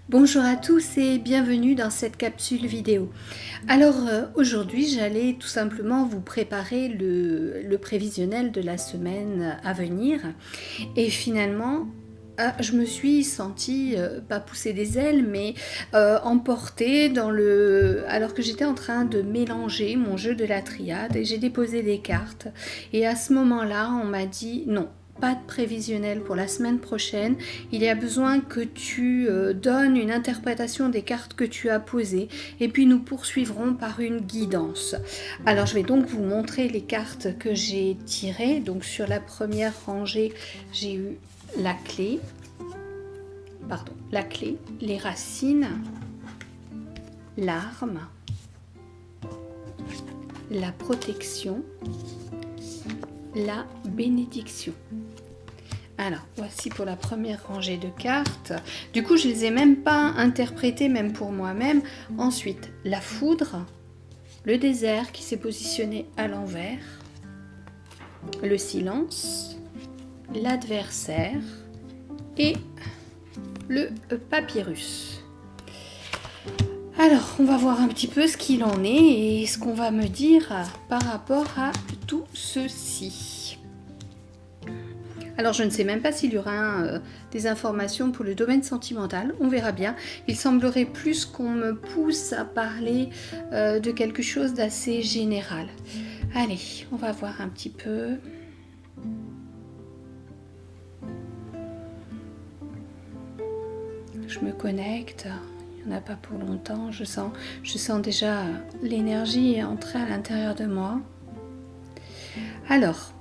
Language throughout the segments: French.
Bonjour à tous et bienvenue dans cette capsule vidéo. Alors aujourd'hui j'allais tout simplement vous préparer le prévisionnel de la semaine à venir et finalement je me suis sentie, pas pousser des ailes, mais emportée alors que j'étais en train de mélanger mon jeu de la triade et j'ai déposé des cartes. Et à ce moment-là, on m'a dit non, pas de prévisionnel pour la semaine prochaine. Il y a besoin que tu donnes une interprétation des cartes que tu as posées et puis nous poursuivrons par une guidance. Alors je vais donc vous montrer les cartes que j'ai tirées. Donc sur la première rangée, j'ai eu la clé, les racines, l'arme, la protection, la bénédiction. Alors, voici pour la première rangée de cartes. Du coup, je ne les ai même pas interprétées, même pour moi-même. Ensuite, la foudre, le désert qui s'est positionné à l'envers, le silence, l'adversaire et le papyrus. Alors, on va voir un petit peu ce qu'il en est et ce qu'on va me dire par rapport à tout ceci. Alors, je ne sais même pas s'il y aura des informations pour le domaine sentimental, on verra bien. Il semblerait plus qu'on me pousse à parler de quelque chose d'assez général. Allez, on va voir un petit peu. Je me connecte, il n'y en a pas pour longtemps, je sens déjà l'énergie entrer à l'intérieur de moi. Alors,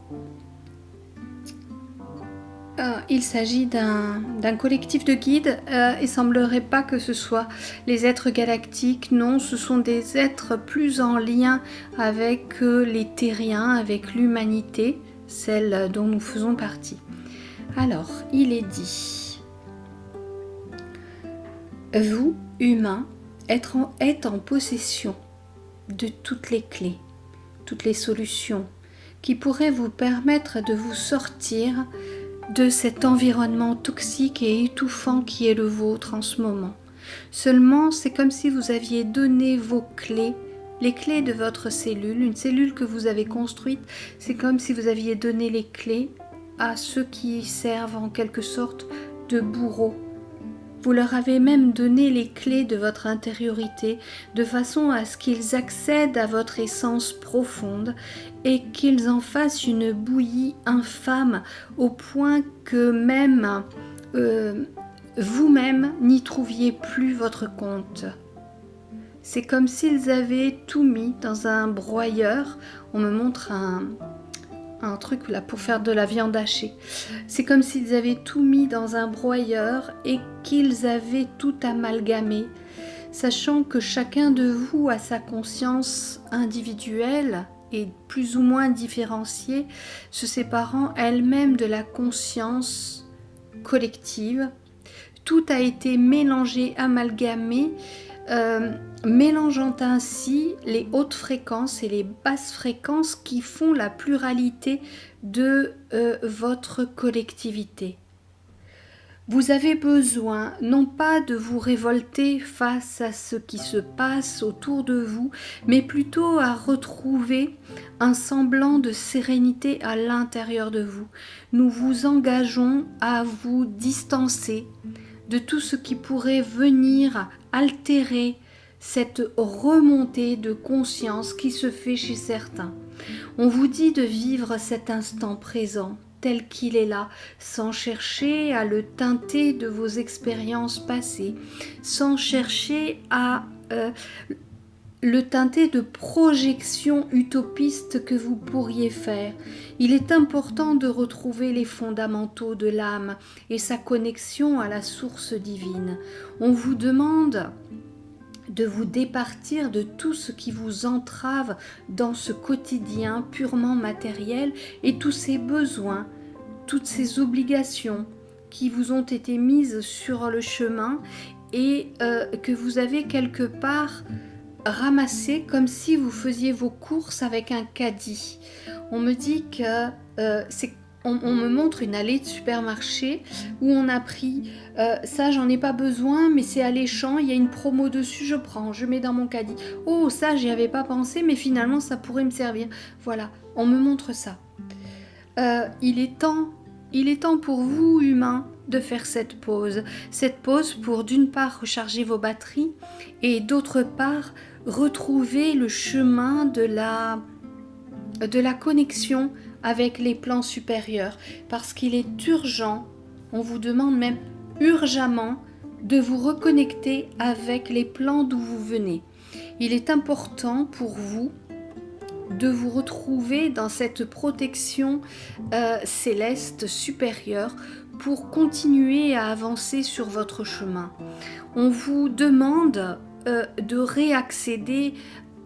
il s'agit d'un collectif de guides. Il ne semblerait pas que ce soit les êtres galactiques. Non, ce sont des êtres plus en lien avec les terriens, avec l'humanité, celle dont nous faisons partie. Alors, il est dit, vous, humains, êtes en possession de toutes les clés, toutes les solutions qui pourraient vous permettre de vous sortir de cet environnement toxique et étouffant qui est le vôtre en ce moment. Seulement, c'est comme si vous aviez donné vos clés, les clés de votre cellule, une cellule que vous avez construite, c'est comme si vous aviez donné les clés à ceux qui servent en quelque sorte de bourreaux. Vous leur avez même donné les clés de votre intériorité de façon à ce qu'ils accèdent à votre essence profonde et qu'ils en fassent une bouillie infâme au point que même vous-même n'y trouviez plus votre compte. C'est comme s'ils avaient tout mis dans un broyeur. On me montre un truc là pour faire de la viande hachée. C'est comme s'ils avaient tout mis dans un broyeur et qu'ils avaient tout amalgamé, sachant que chacun de vous a sa conscience individuelle et plus ou moins différenciée, se séparant elle-même de la conscience collective. Tout a été mélangé, amalgamé, mélangeant ainsi les hautes fréquences et les basses fréquences qui font la pluralité de votre collectivité. Vous avez besoin non pas de vous révolter face à ce qui se passe autour de vous, mais plutôt à retrouver un semblant de sérénité à l'intérieur de vous. Nous vous engageons à vous distancer de tout ce qui pourrait venir altérer cette remontée de conscience qui se fait chez certains. On vous dit de vivre cet instant présent tel qu'il est là, sans chercher à le teinter de vos expériences passées, sans chercher à le teinter de projections utopistes que vous pourriez faire. Il est important de retrouver les fondamentaux de l'âme et sa connexion à la source divine. On vous demande de vous départir de tout ce qui vous entrave dans ce quotidien purement matériel et tous ces besoins, toutes ces obligations qui vous ont été mises sur le chemin et que vous avez quelque part ramassé comme si vous faisiez vos courses avec un caddie. On me dit que c'est on me montre une allée de supermarché où on a pris ça, j'en ai pas besoin, mais c'est alléchant, il y a une promo dessus, je prends, je mets dans mon caddie. Oh, ça, j'y avais pas pensé, mais finalement, ça pourrait me servir. Voilà, on me montre ça. Il est temps pour vous, humains, de faire cette pause. Cette pause pour, d'une part, recharger vos batteries et d'autre part, retrouver le chemin de la connexion avec les plans supérieurs, parce qu'il est urgent, on vous demande même urgemment de vous reconnecter avec les plans d'où vous venez. Il est important pour vous de vous retrouver dans cette protection céleste supérieure pour continuer à avancer sur votre chemin. On vous demande de réaccéder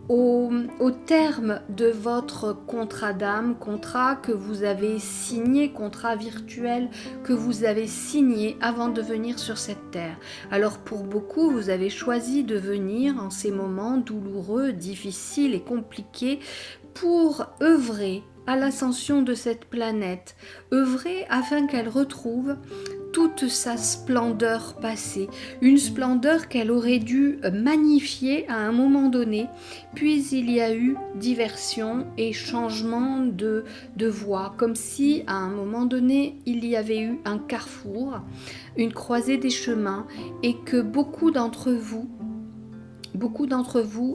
au terme de votre contrat d'âme, contrat que vous avez signé, contrat virtuel que vous avez signé avant de venir sur cette terre. Alors pour beaucoup, vous avez choisi de venir en ces moments douloureux, difficiles et compliqués pour œuvrer à l'ascension de cette planète, œuvrer afin qu'elle retrouve toute sa splendeur passée, une splendeur qu'elle aurait dû magnifier à un moment donné, puis il y a eu diversion et changement de voie, comme si à un moment donné il y avait eu un carrefour, une croisée des chemins, et que beaucoup d'entre vous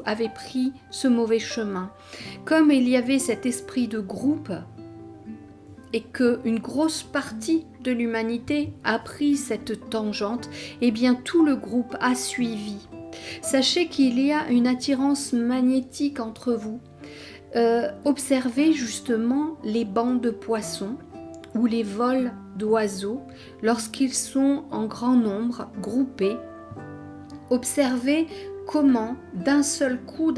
avaient pris ce mauvais chemin. Comme il y avait cet esprit de groupe, et qu'une grosse partie de l'humanité a pris cette tangente, eh bien tout le groupe a suivi. Sachez qu'il y a une attirance magnétique entre vous. Observez justement les bancs de poissons ou les vols d'oiseaux lorsqu'ils sont en grand nombre, groupés. Observez comment d'un seul coup,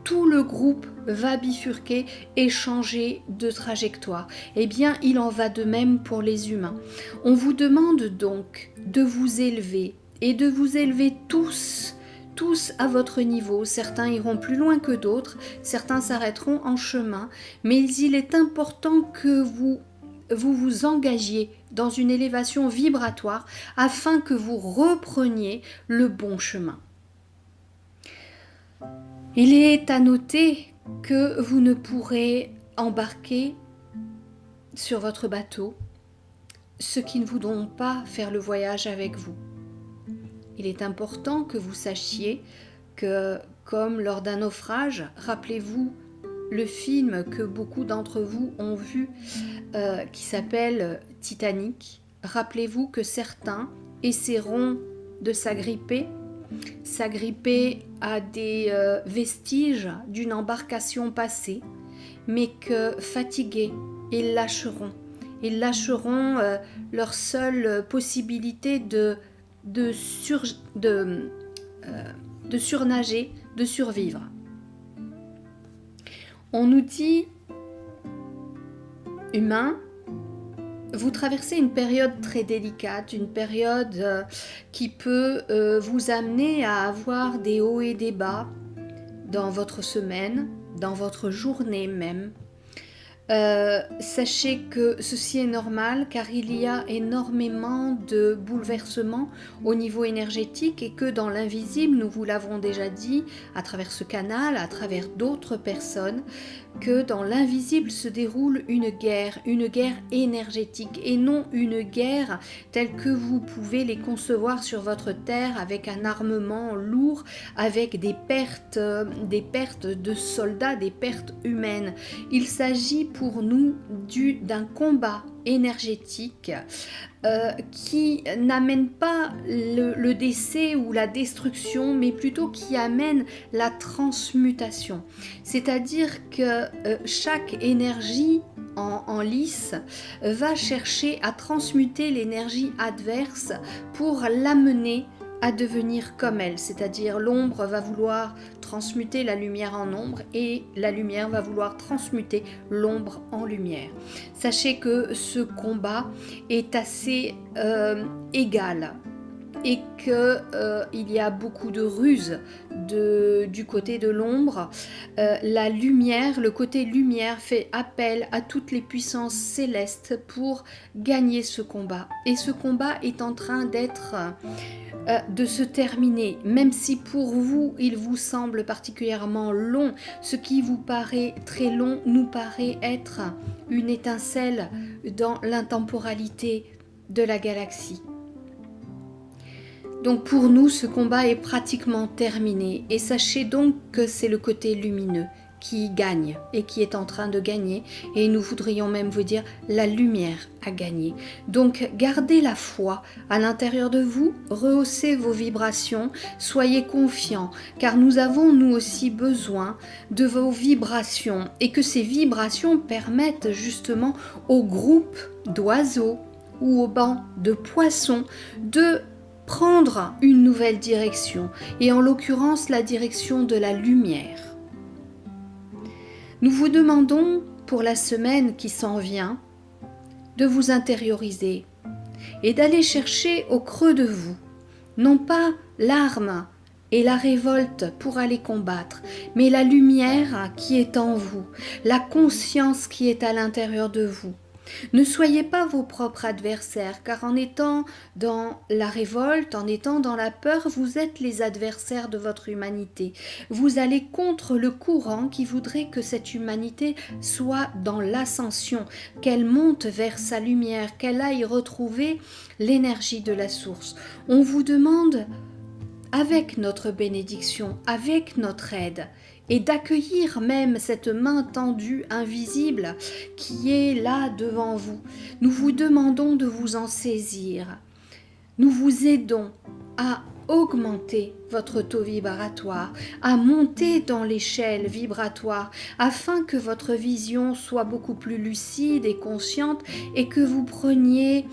tout le groupe va bifurquer et changer de trajectoire. Eh bien, il en va de même pour les humains. On vous demande donc de vous élever et de vous élever tous à votre niveau. Certains iront plus loin que d'autres, certains s'arrêteront en chemin, mais il est important que vous engagiez dans une élévation vibratoire afin que vous repreniez le bon chemin. Il est à noter que vous ne pourrez embarquer sur votre bateau ceux qui ne voudront pas faire le voyage avec vous. Il est important que vous sachiez que, comme lors d'un naufrage, rappelez-vous le film que beaucoup d'entre vous ont vu qui s'appelle Titanic. Rappelez-vous que certains essaieront de s'agripper à des vestiges d'une embarcation passée, mais que fatigués, ils lâcheront. Ils lâcheront leur seule possibilité de surnager, de survivre. On nous dit, humains, vous traversez une période très délicate, une période qui peut vous amener à avoir des hauts et des bas dans votre semaine, dans votre journée même. Sachez que ceci est normal car il y a énormément de bouleversements au niveau énergétique et que dans l'invisible, nous vous l'avons déjà dit à travers ce canal, à travers d'autres personnes, que dans l'invisible se déroule une guerre énergétique et non une guerre telle que vous pouvez les concevoir sur votre terre avec un armement lourd, avec des pertes de soldats, des pertes humaines. Il s'agit pour nous d'un combat énergétique qui n'amène pas le décès ou la destruction, mais plutôt qui amène la transmutation. C'est-à-dire que chaque énergie en lice va chercher à transmuter l'énergie adverse pour l'amener à devenir comme elle, c'est-à-dire l'ombre va vouloir transmuter la lumière en ombre et la lumière va vouloir transmuter l'ombre en lumière. Sachez que ce combat est assez égal. et qu'il y a beaucoup de ruses du côté de l'ombre. La lumière, le côté lumière fait appel à toutes les puissances célestes pour gagner ce combat. Et ce combat est en train de se terminer, même si pour vous il vous semble particulièrement long. Ce qui vous paraît très long nous paraît être une étincelle dans l'intemporalité de la galaxie. Donc pour nous, ce combat est pratiquement terminé, et sachez donc que c'est le côté lumineux qui gagne et qui est en train de gagner, et nous voudrions même vous dire la lumière a gagné. Donc gardez la foi à l'intérieur de vous, rehaussez vos vibrations, soyez confiants, car nous avons nous aussi besoin de vos vibrations, et que ces vibrations permettent justement au groupe d'oiseaux ou au banc de poissons de prendre une nouvelle direction, et en l'occurrence la direction de la lumière. Nous vous demandons pour la semaine qui s'en vient de vous intérioriser et d'aller chercher au creux de vous, non pas l'arme et la révolte pour aller combattre, mais la lumière qui est en vous, la conscience qui est à l'intérieur de vous. Ne soyez pas vos propres adversaires, car en étant dans la révolte, en étant dans la peur, vous êtes les adversaires de votre humanité. Vous allez contre le courant qui voudrait que cette humanité soit dans l'ascension, qu'elle monte vers sa lumière, qu'elle aille retrouver l'énergie de la source. On vous demande, avec notre bénédiction, avec notre aide, et d'accueillir même cette main tendue, invisible, qui est là devant vous. Nous vous demandons de vous en saisir. Nous vous aidons à augmenter votre taux vibratoire, à monter dans l'échelle vibratoire, afin que votre vision soit beaucoup plus lucide et consciente, et que vous preniez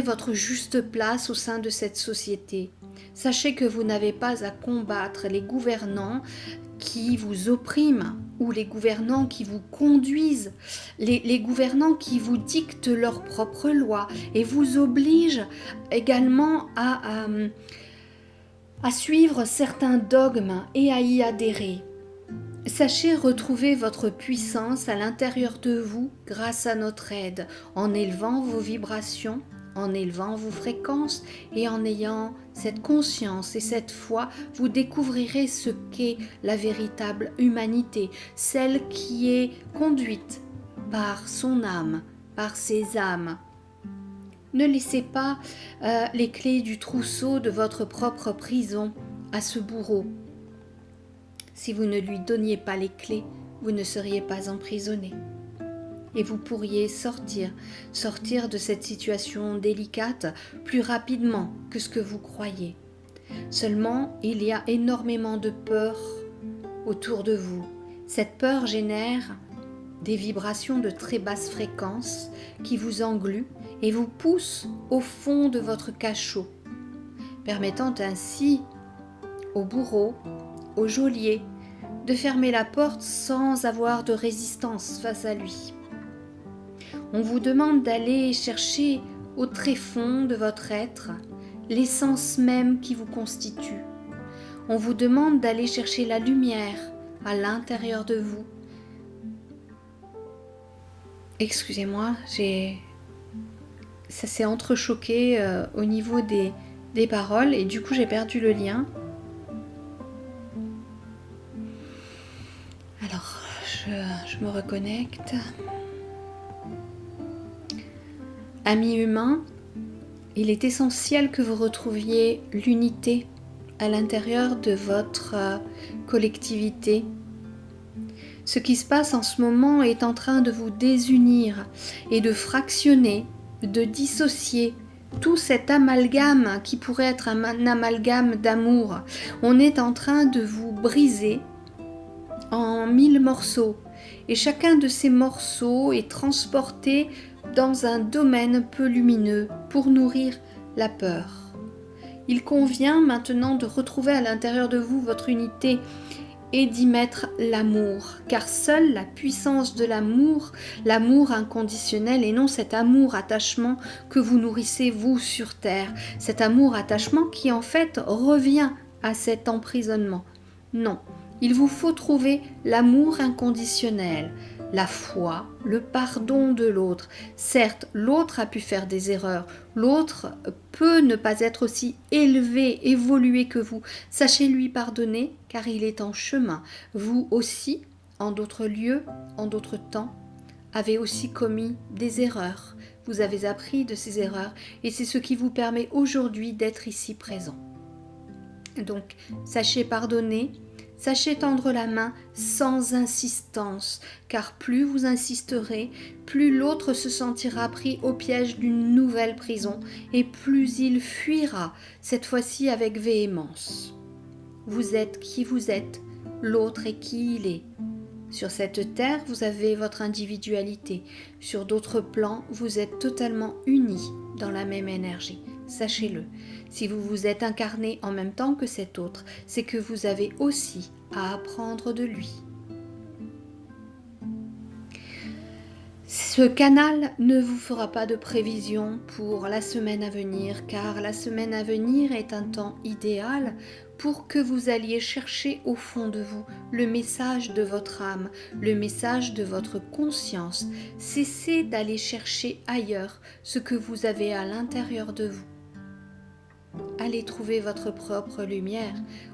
votre juste place au sein de cette société. Sachez que vous n'avez pas à combattre les gouvernants qui vous oppriment, ou les gouvernants qui vous conduisent, les gouvernants qui vous dictent leurs propres lois et vous obligent également à suivre certains dogmes et à y adhérer. Sachez retrouver votre puissance à l'intérieur de vous grâce à notre aide, en élevant vos vibrations, en élevant vos fréquences, et en ayant cette conscience et cette foi, vous découvrirez ce qu'est la véritable humanité, celle qui est conduite par son âme, par ses âmes. Ne laissez pas les clés du trousseau de votre propre prison à ce bourreau. Si vous ne lui donniez pas les clés, vous ne seriez pas emprisonné. Et vous pourriez sortir de cette situation délicate plus rapidement que ce que vous croyez. Seulement, il y a énormément de peur autour de vous. Cette peur génère des vibrations de très basse fréquence qui vous engluent et vous poussent au fond de votre cachot, permettant ainsi au bourreau, au geôlier, de fermer la porte sans avoir de résistance face à lui. On vous demande d'aller chercher au tréfond de votre être l'essence même qui vous constitue. On vous demande d'aller chercher la lumière à l'intérieur de vous. Excusez-moi, ça s'est entrechoqué au niveau des paroles, et du coup j'ai perdu le lien. Alors, je me reconnecte. Amis humains, il est essentiel que vous retrouviez l'unité à l'intérieur de votre collectivité. Ce qui se passe en ce moment est en train de vous désunir et de fractionner, de dissocier tout cet amalgame qui pourrait être un amalgame d'amour. On est en train de vous briser en 1000 morceaux, et chacun de ces morceaux est transporté dans un domaine peu lumineux pour nourrir la peur. Il convient maintenant de retrouver à l'intérieur de vous votre unité et d'y mettre l'amour, car seule la puissance de l'amour, l'amour inconditionnel et non cet amour-attachement que vous nourrissez vous sur terre, cet amour-attachement qui en fait revient à cet emprisonnement. Non, il vous faut trouver l'amour inconditionnel, la foi, le pardon de l'autre. Certes, l'autre a pu faire des erreurs, l'autre peut ne pas être aussi élevé, évolué que vous. Sachez lui pardonner, car il est en chemin. Vous aussi, en d'autres lieux, en d'autres temps, avez aussi commis des erreurs. Vous avez appris de ces erreurs et c'est ce qui vous permet aujourd'hui d'être ici présent. Donc, sachez pardonner, sachez tendre la main sans insistance, car plus vous insisterez, plus l'autre se sentira pris au piège d'une nouvelle prison, et plus il fuira, cette fois-ci avec véhémence. Vous êtes qui vous êtes, l'autre est qui il est. Sur cette terre, vous avez votre individualité. Sur d'autres plans, vous êtes totalement unis dans la même énergie. Sachez-le. Si vous vous êtes incarné en même temps que cet autre, c'est que vous avez aussi à apprendre de lui. Ce canal ne vous fera pas de prévision pour la semaine à venir, car la semaine à venir est un temps idéal pour que vous alliez chercher au fond de vous le message de votre âme, le message de votre conscience. Cessez d'aller chercher ailleurs ce que vous avez à l'intérieur de vous. Allez trouver votre propre lumière,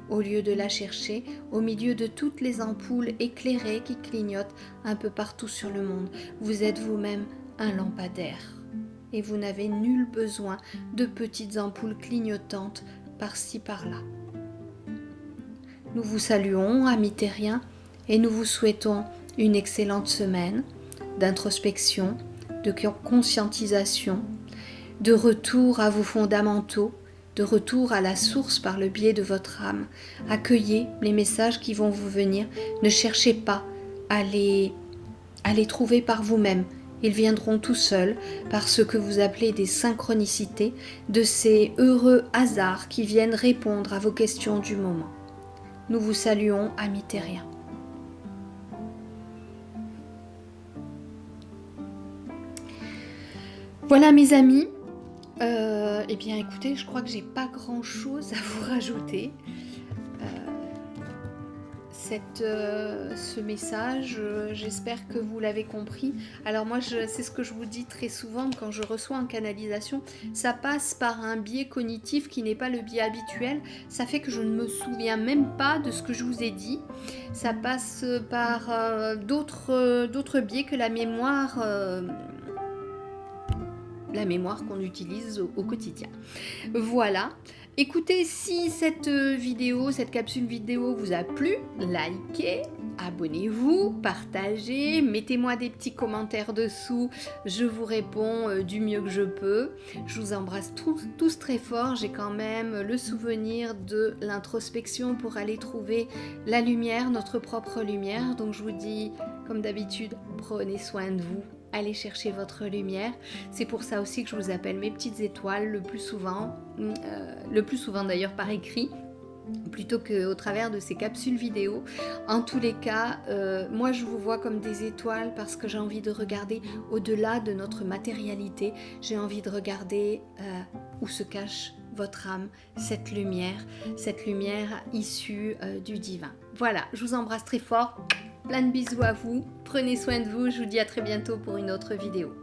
au lieu de la chercher au milieu de toutes les ampoules éclairées qui clignotent un peu partout sur le monde. Vous êtes vous-même un lampadaire. Et vous n'avez nul besoin de petites ampoules clignotantes par-ci par-là. Nous vous saluons, amis terriens, et nous vous souhaitons une excellente semaine d'introspection, de conscientisation, de retour à vos fondamentaux, de retour à la source par le biais de votre âme. Accueillez les messages qui vont vous venir. Ne cherchez pas à les trouver par vous-même. Ils viendront tout seuls par ce que vous appelez des synchronicités, de ces heureux hasards qui viennent répondre à vos questions du moment. Nous vous saluons, amis terriens. Voilà mes amis. Eh bien écoutez, je crois que j'ai pas grand chose à vous rajouter. Ce message, j'espère que vous l'avez compris. Alors moi, c'est ce que je vous dis très souvent quand je reçois en canalisation, ça passe par un biais cognitif qui n'est pas le biais habituel. Ça fait que je ne me souviens même pas de ce que je vous ai dit. Ça passe par d'autres biais que la mémoire qu'on utilise au quotidien. Voilà. Écoutez, si cette capsule vidéo vous a plu, likez, abonnez-vous, partagez, mettez-moi des petits commentaires dessous, je vous réponds du mieux que je peux. Je vous embrasse tous très fort, j'ai quand même le souvenir de l'introspection pour aller trouver la lumière, notre propre lumière. Donc je vous dis, comme d'habitude, prenez soin de vous. Allez chercher votre lumière. C'est pour ça aussi que je vous appelle mes petites étoiles le plus souvent d'ailleurs par écrit, plutôt qu'au travers de ces capsules vidéo. En tous les cas, moi je vous vois comme des étoiles parce que j'ai envie de regarder au-delà de notre matérialité. J'ai envie de regarder où se cache votre âme, cette lumière issue du divin. Voilà, je vous embrasse très fort. Plein de bisous à vous, prenez soin de vous, je vous dis à très bientôt pour une autre vidéo.